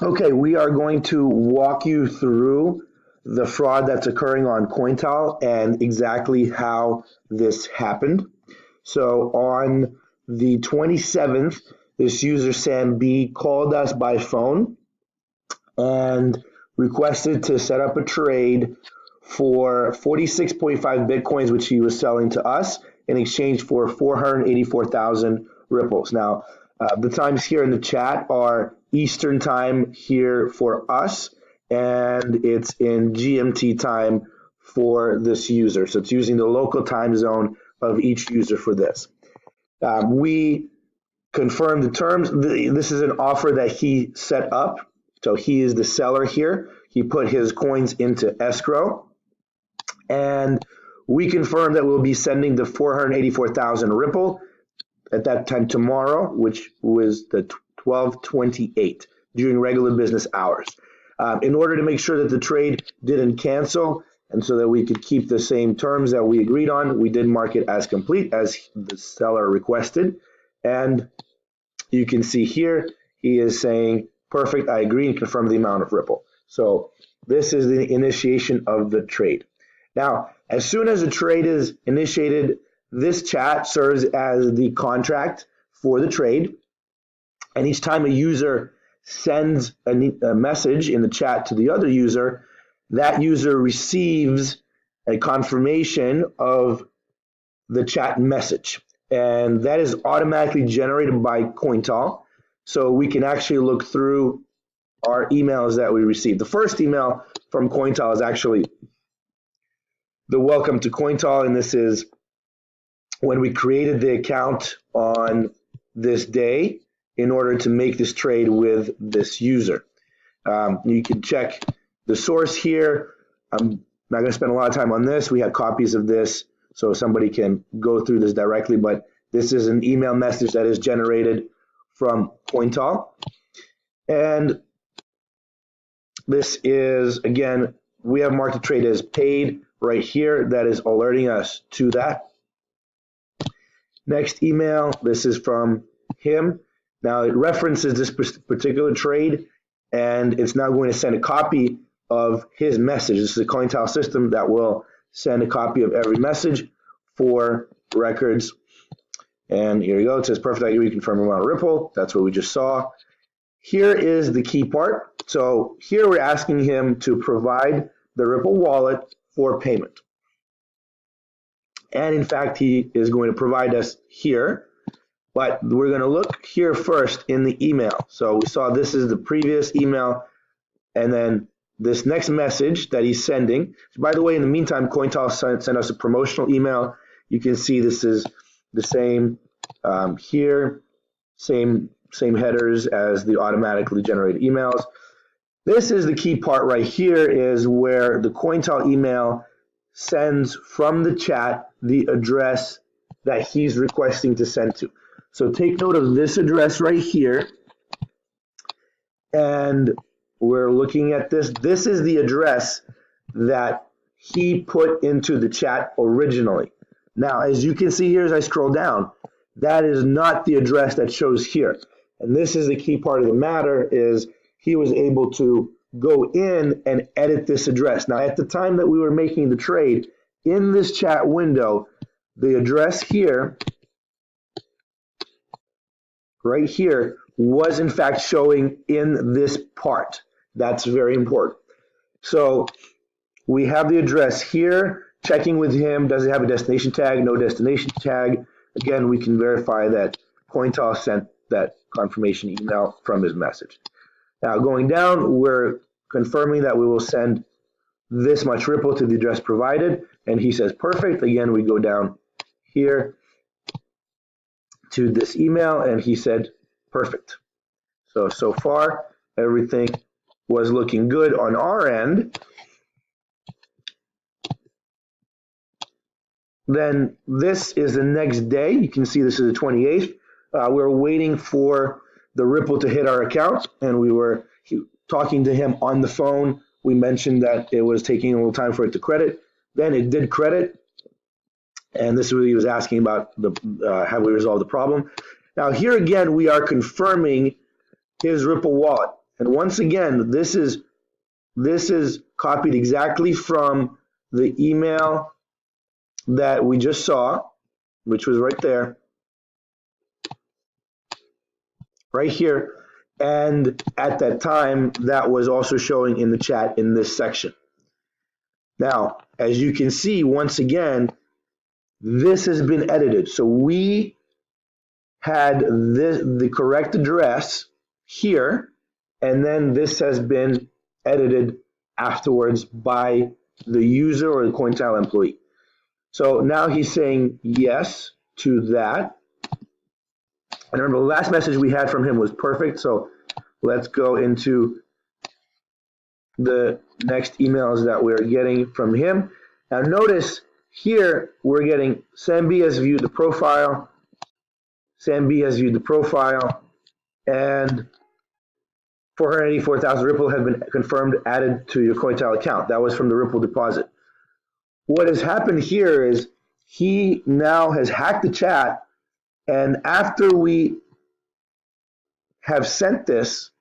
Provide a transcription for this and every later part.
Okay, we are going to walk you through the fraud that's occurring on Cointal and exactly how this happened. So on the 27th, this user Sam B called us by phone and requested to set up a trade for 46.5 bitcoins, which he was selling to us in exchange for 484,000 ripples. Now, the times here in the chat are Eastern time here for us, and it's in GMT time for this user. So it's using the local time zone of each user for this. We confirmed the terms. This is an offer that he set up. So he is the seller here. He put his coins into escrow. And we confirmed that we'll be sending the 484,000 Ripple at that time tomorrow, which was the 12/28 during regular business hours. In order to make sure that the trade didn't cancel and so that we could keep the same terms that we agreed on, we did mark it as complete as the seller requested. And you can see here, he is saying, perfect, I agree, and confirm the amount of Ripple. So this is the initiation of the trade. Now, as soon as a trade is initiated, this chat serves as the contract for the trade. And each time a user sends a message in the chat to the other user, that user receives a confirmation of the chat message. And that is automatically generated by Cointal. So we can actually look through our emails that we received. The first email from Cointal is actually the welcome to Cointal, and this is when we created the account on this day in order to make this trade with this user. You can check the source here. I'm not going to spend a lot of time on this. We have copies of this so somebody can go through this directly, but this is an email message that is generated from Cointal. And this is, again, we have marked the trade as paid right here. That is alerting us to that. Next email, this is from him. Now it references this particular trade, and it's now going to send a copy of his message. This is a Cointal system that will send a copy of every message for records. And here you go. It says perfect. I agree, confirm amount of Ripple. That's what we just saw. Here is the key part. So here we're asking him to provide the Ripple wallet for payment. And in fact, he is going to provide us here. But we're going to look here first in the email. So we saw this is the previous email, and then this next message that he's sending. So by the way, in the meantime, Cointal sent us a promotional email. You can see this is the same here, same headers as the automatically generated emails. This is the key part right here, is where the Cointal email sends from the chat the address that he's requesting to send to. So take note of this address right here, and we're looking at this. This is the address that he put into the chat originally. Now, as you can see here as I scroll down, that is not the address that shows here. And this is the key part of the matter, is he was able to go in and edit this address. Now, at the time that we were making the trade, in this chat window, the address here, right here, was in fact showing in this part. That's very important. So we have the address here, checking with him, does it have a destination tag, no destination tag. Again, we can verify that Cointal sent that confirmation email from his message. Now going down, we're confirming that we will send this much Ripple to the address provided, and he says perfect. Again, we go down here to this email, and he said perfect. So far everything was looking good on our end. Then this is the next day. You can see this is the 28th. We're waiting for the Ripple to hit our account, and we were talking to him on the phone. We mentioned that it was taking a little time for it to credit. Then it did credit, and this is what he was asking about, have we resolved the problem. Now here again, we are confirming his Ripple wallet. And once again, this is copied exactly from the email that we just saw, which was right there, right here. And at that time, that was also showing in the chat in this section. Now, as you can see, once again, this has been edited. So we had the correct address here, and then this has been edited afterwards by the user or the Cointal employee. So now he's saying yes to that. And remember, the last message we had from him was perfect. So let's go into the next emails that we're getting from him. Now notice here we're getting Sambi has viewed the profile. Sambi has viewed the profile, and 484,000 Ripple have been confirmed added to your Cointal account. That was from the Ripple deposit. What has happened here is he now has hacked the chat, and after we have sent this,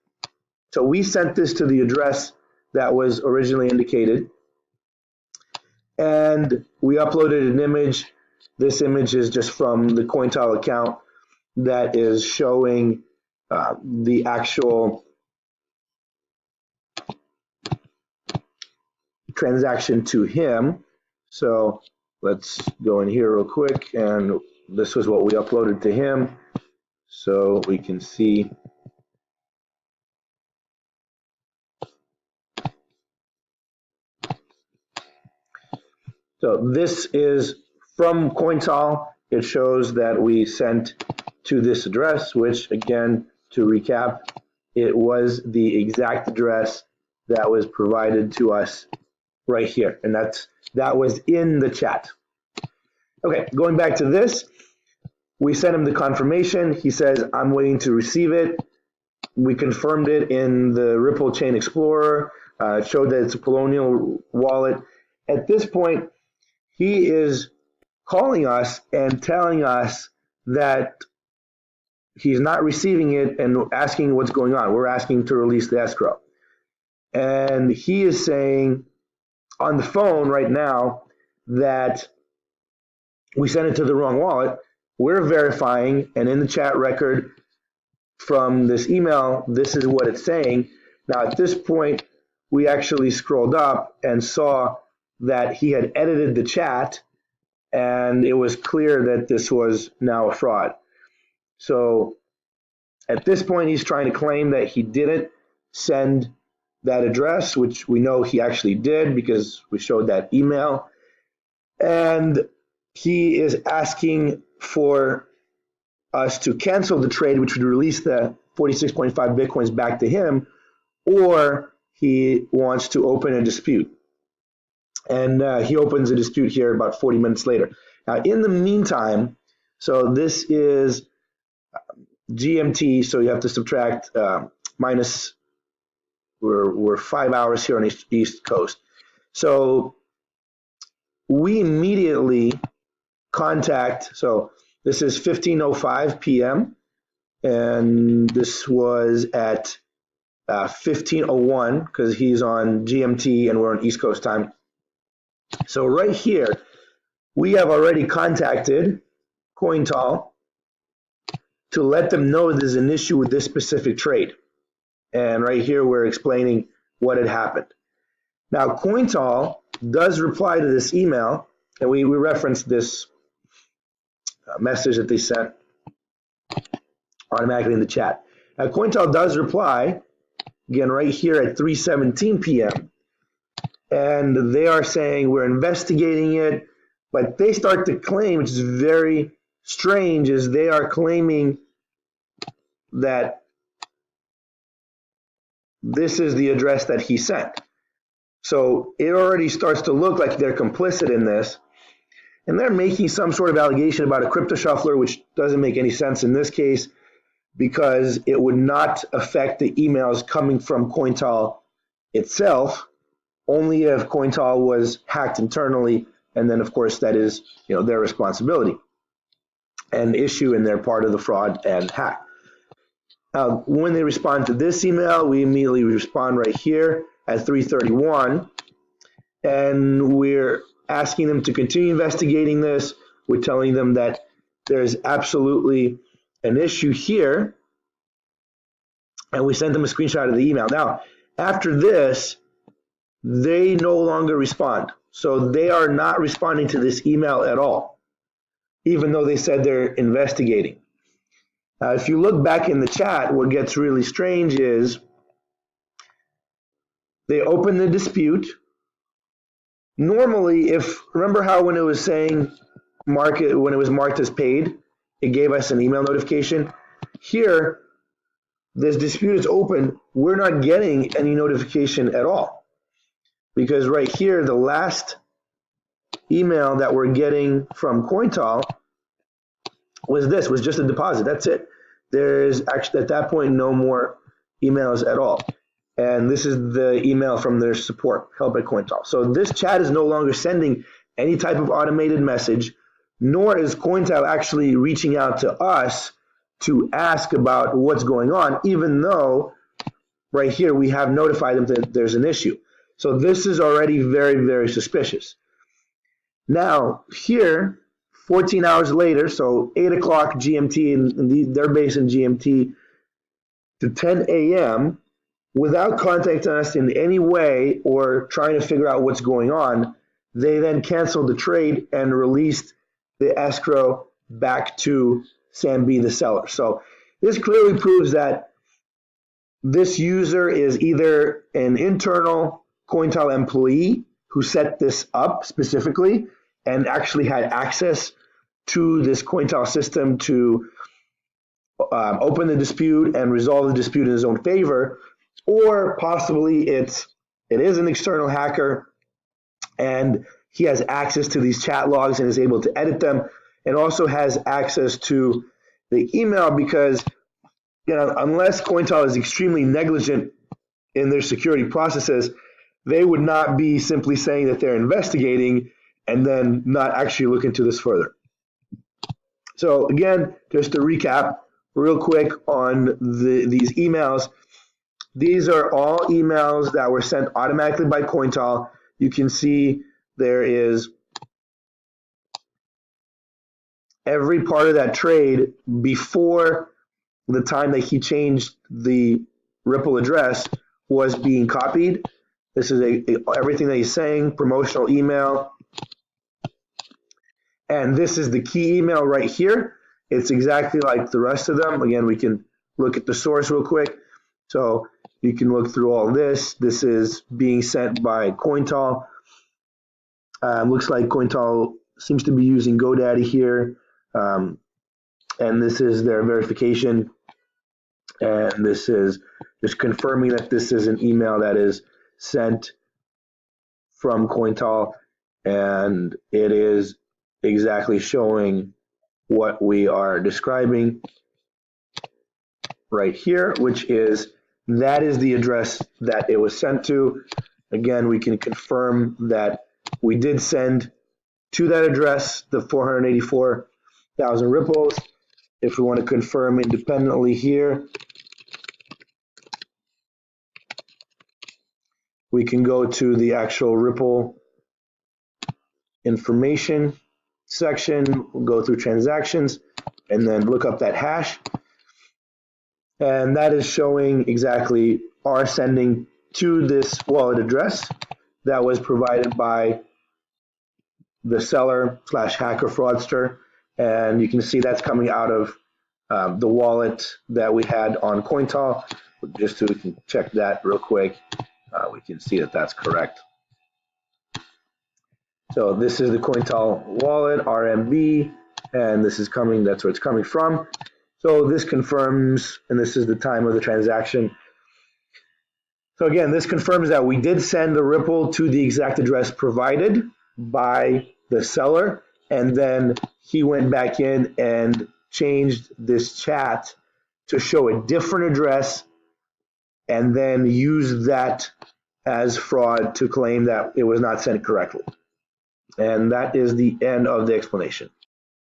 so we sent this to the address that was originally indicated, and we uploaded an image. This image is just from the Cointal account that is showing the actual transaction to him. So let's go in here real quick, and this was what we uploaded to him, so we can see. So this is from Cointal. It shows that we sent to this address, which again, to recap, it was the exact address that was provided to us right here, and that was in the chat. Okay, going back to this, we sent him the confirmation. He says, I'm waiting to receive it. We confirmed it in the Ripple Chain Explorer. It showed that it's a Colonial wallet. At this point, he is calling us and telling us that he's not receiving it and asking what's going on. We're asking to release the escrow. And he is saying on the phone right now that we sent it to the wrong wallet. We're verifying, and in the chat record from this email, this is what it's saying. Now, at this point, we actually scrolled up and saw that he had edited the chat, and it was clear that this was now a fraud. So at this point, he's trying to claim that he didn't send that address, which we know he actually did because we showed that email. And he is asking for us to cancel the trade, which would release the 46.5 Bitcoins back to him, or he wants to open a dispute. And he opens a dispute here about 40 minutes later. Now, in the meantime, so this is GMT, so you have to subtract minus, we're 5 hours here on the East Coast. So we immediately contact, so this is 15:05 p.m. and this was at 15:01 because he's on GMT and we're on East Coast time. So right here, we have already contacted Cointal to let them know there's an issue with this specific trade. And right here, we're explaining what had happened. Now, Cointal does reply to this email, and we referenced this message that they sent automatically in the chat. Now, Cointal does reply, again, right here at 3:17 p.m., and they are saying we're investigating it, but they start to claim, which is very strange, is they are claiming that this is the address that he sent. So it already starts to look like they're complicit in this, and they're making some sort of allegation about a crypto shuffler, which doesn't make any sense in this case because it would not affect the emails coming from Cointal itself, only if Cointal was hacked internally, and then of course that is their responsibility and issue, and they're part of the fraud and hack. When they respond to this email, we immediately respond right here at 3:31, and we're asking them to continue investigating this. We're telling them that there's absolutely an issue here, and we sent them a screenshot of the email. Now, after this, they no longer respond. So they are not responding to this email at all, even though they said they're investigating. If you look back in the chat, what gets really strange is they open the dispute. Normally, remember how when it was saying when it was marked as paid, it gave us an email notification. Here, this dispute is open. We're not getting any notification at all, because right here, the last email that we're getting from Cointal was just a deposit. That's it. There's actually at that point no more emails at all. And this is the email from their support, help at Cointal. So this chat is no longer sending any type of automated message, nor is Cointal actually reaching out to us to ask about what's going on, even though right here we have notified them that there's an issue. So this is already very, very suspicious. Now, here, 14 hours later, so 8 o'clock GMT, and they're based in GMT, to 10 a.m., without contacting us in any way or trying to figure out what's going on, they then canceled the trade and released the escrow back to Sam B, the seller. So this clearly proves that this user is either an internal Cointel employee who set this up specifically and actually had access to this Cointel system to open the dispute and resolve the dispute in his own favor, or possibly it is an external hacker and he has access to these chat logs and is able to edit them, and also has access to the email because, unless Cointel is extremely negligent in their security processes, they would not be simply saying that they're investigating and then not actually look into this further. So again, just to recap real quick on these emails, these are all emails that were sent automatically by Cointal. You can see there is every part of that trade before the time that he changed the Ripple address was being copied. This is everything that he's saying, promotional email. And this is the key email right here. It's exactly like the rest of them. Again, we can look at the source real quick. So you can look through all this. This is being sent by Cointal. Looks like Cointal seems to be using GoDaddy here. And this is their verification. And this is just confirming that this is an email that is sent from Cointal. And it is exactly showing what we are describing right here, which is that is the address that it was sent to. Again, we can confirm that we did send to that address the 484,000 ripples. If we want to confirm independently here, we can go to the actual Ripple information section, we'll go through transactions, and then look up that hash. And that is showing exactly our sending to this wallet address that was provided by the seller / hacker fraudster. And you can see that's coming out of the wallet that we had on Cointal. Just so we can check that real quick, we can see that that's correct. So this is the Cointal wallet, RMB, and this is coming, that's where it's coming from. So this confirms, and this is the time of the transaction. So again, this confirms that we did send the Ripple to the exact address provided by the seller, and then he went back in and changed this chat to show a different address and then used that as fraud to claim that it was not sent correctly. And that is the end of the explanation.